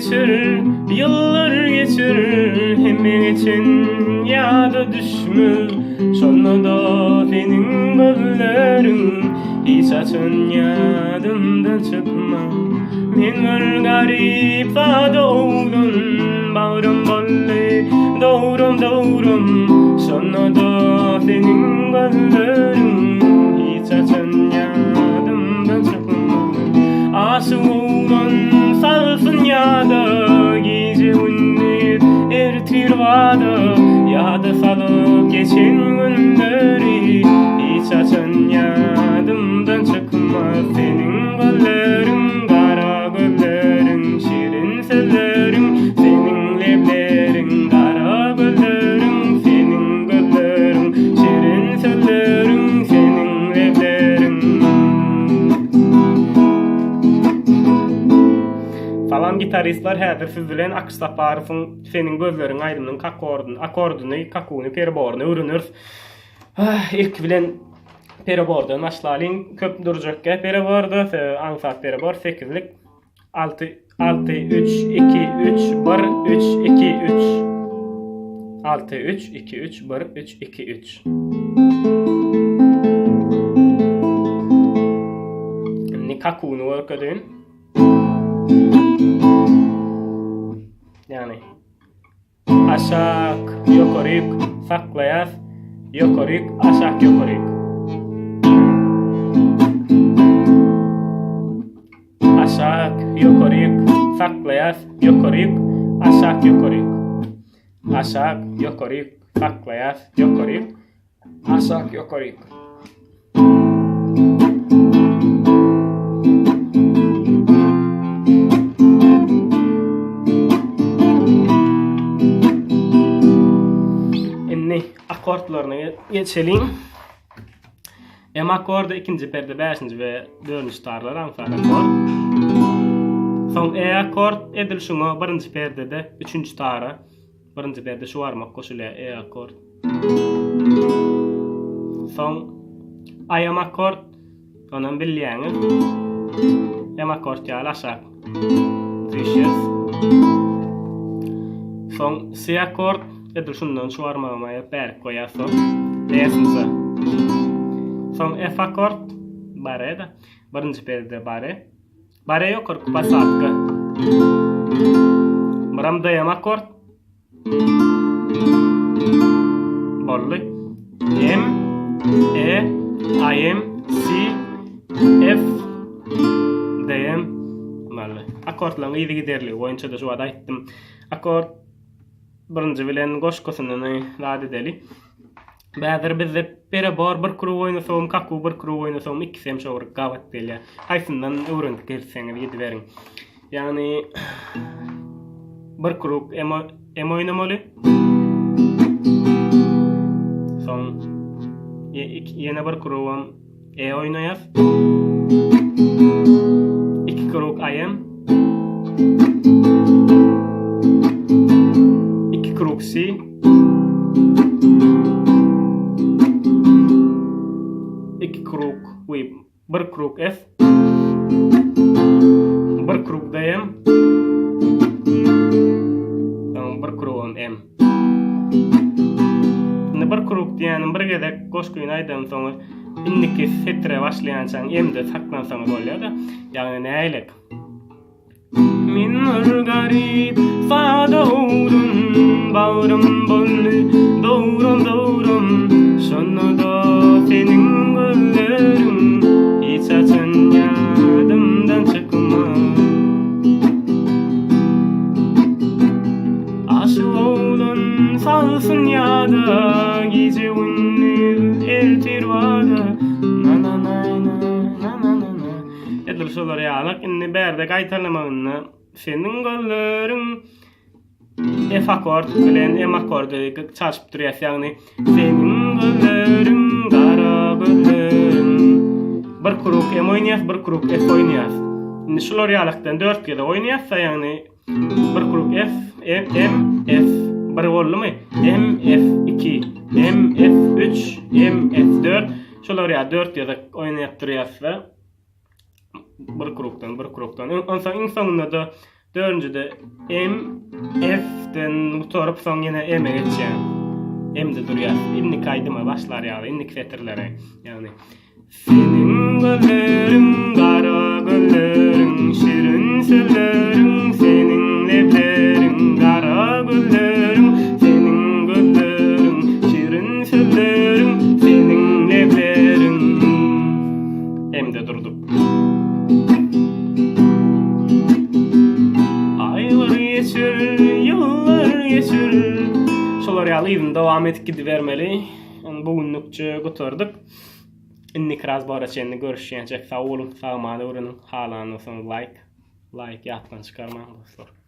geçir, yıllar geçir, hemen için yada düşmür. Sonra da senin gözlerin hiç açın yadımdan çıkma. Men bir garip zada oğlum, bağrım bolle, doğrum. Sonra da senin gözlerin hiç açın yadımdan çıkma. Aşık oğlum salsın yada, gece ünlü ertirvada. Yada salıp geçen günleri hiç açın yadımdan çıkma. Senin gözlerin, kara gözlerin, şirin sözlerin, senin leblerin, kara gözlerin, senin gözlerin, şirin sözlerin, senin leblerin. Salam gitaristlar, häzir siz bilen Akşap Arif'in Senin gözlerin aydymyň akordunu, kakunu, perborunu öwreniriz. İlk bilen perbordan başlaýyn. Köp durjakka perborda, ansat perbor 8'lik 6 3 2 3 1 3 2 3 6 3 2 3 1 3 2 3. Ni kakunu workadyn. Yani aşak yokorik saklayas yokorik aşak yokorik aşak yokorik saklayas yokorik aşak yokorik aşak yokorik saklayas yokorik aşak yokorik. Akortlarına geçelim. Em akorda ikinci perde, 5. ve 4. tarlar ansat akord. Son E akord edilşuňa 1. perdede 3. tara. 1. perde şu armak koşulýar E akord. Son ayam akord onan bilýäňiz. Em akord ýaly aşak. Düşýär. Son C akord edilşundan şu armağımaya berk koyasın. Değersinse. Son F akord. Bare da. 1. perde bare. Bare yokor kupasatka. Baram dayam akord. Bolly. M, E, I, M, C, F, dayam. Bolly. Akordlaryň ýygy giderli. Oýunça da şu wada aýtdym. Akord 1. bilen goşkosyny rad edeli. Bäzir bizde perabor bir kuru oýnasam, kaku bir kuru oýnasam, ikisem şowry gawat belýär. Haýsyndan öwrenip gelseňiz ýetiberiň. Yani bir kuru em oýnamaly. Son ýene bir kuruwam E oýnaýar. 2 kuruk ayam. 2 kuruk C. 2 kuruk bir kuruk F. 1 kuruk dayam. Bir kuruk M. Bir kuruk diýänim bir gedek goşguýyn aýdan soňra inniki setre başlaýançan emde saklansaňyz bolýar da. Ýagny näýlik? Min bir garip sada oğlum, bağrım bolle, doğrum. Sonra da senin gözlerin hiç açan yadımdan çıkma. Aşık oğlum salsın yada, gece ünlü ertirvada. Edil şolar ýalyk, inni berde gaýtarlamagyny senin gözlerin F akord bilen M akordy çalyp durýar, ýagny senin gözlerin, kara gözlerin. Bir kuruk M oýnaýar, bir kuruk F oýnaýar. Indi şolar ýalykdan 4 kere oýnaýarsa, ýagny bir kuruk F, M, F, bir boldymy? M, F2, M, F3, M, F4. Şolar ýa 4 ýa-da oýnaýap durýarsa, bir kurukdan. Ondan soňra da Dördüncüde M, F'den bu torap son yine M'e geçeceğim. M'de duruyor. İnnik kaydıma başlar yani. İnnik fetirlere. Yani senin güllerin, kara güllerin, şirin sözlerin, senin leblerin, kara güllerin, senin güllerin, şirin sözlerin, senin leblerin. M'de durduk. Aylar geçir, yıllar geçir. Şolar ýaly ýylyň dowam edip gidibermeli. Bugünlükçe götürdük. Innik raz bara çenni görüşýänçek sag bolun, sagmady öwrenin halanyny like ýatdan çykarmaň dostlar.